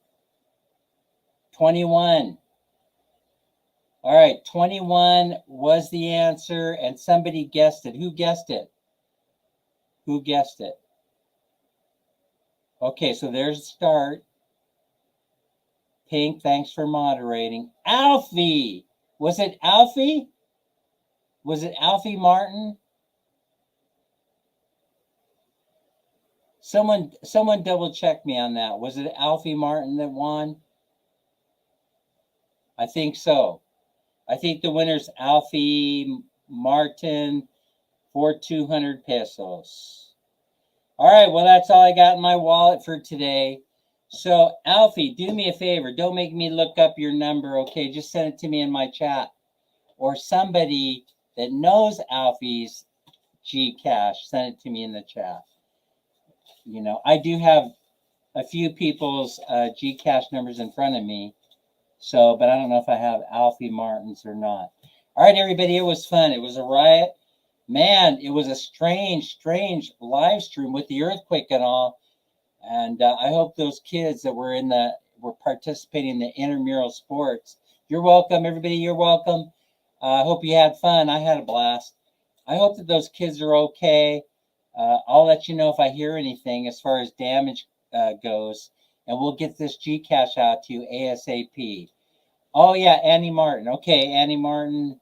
21. All right, 21 was the answer, and somebody guessed it. Who guessed it? Who guessed it? Okay, so there's the start. Pink, thanks for moderating. Alfie! Was it Alfie? Was it Alfie Martin? Someone double check me on that. Was it Alfie Martin that won? I think so. I think the winner's Alfie Martin for 200 pesos. All right, well, that's all I got in my wallet for today. So, Alfie, do me a favor. Don't make me look up your number, okay? Just send it to me in my chat. Or somebody that knows Alfie's Gcash, send it to me in the chat. You know, I do have a few people's Gcash numbers in front of me. So, but I don't know if I have Alfie Martin's or not. All right, everybody, it was fun. It was a riot. Man, it was a strange live stream with the earthquake and all. And I hope those kids that were participating in the intramural sports. You're welcome, everybody. You're welcome. I hope you had fun. I had a blast. I hope that those kids are okay. I'll let you know if I hear anything as far as damage goes. And we'll get this Gcash out to you ASAP. Oh, yeah, Annie Martin. Okay, Annie Martin.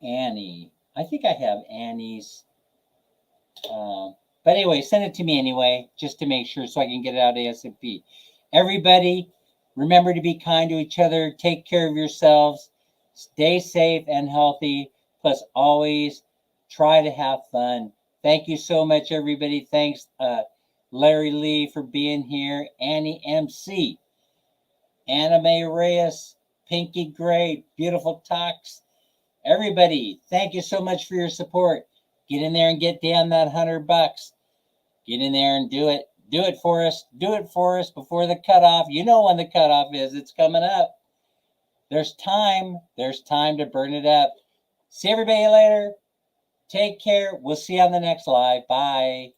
Annie. I think I have Annie's. But anyway, send it to me anyway, just to make sure so I can get it out ASAP. Everybody, remember to be kind to each other. Take care of yourselves. Stay safe and healthy. Plus, always try to have fun. Thank you so much, everybody. Thanks, Larry Lee, for being here. Annie MC. Anna Mae Reyes. Pinky Gray. Beautiful Talks. Everybody, thank you so much for your support. Get in there and get down that $100. Get in there and do it. Do it for us. Do it for us before the cutoff. You know when the cutoff is. It's coming up. There's time. There's time to burn it up. See everybody later. Take care. We'll see you on the next live. Bye.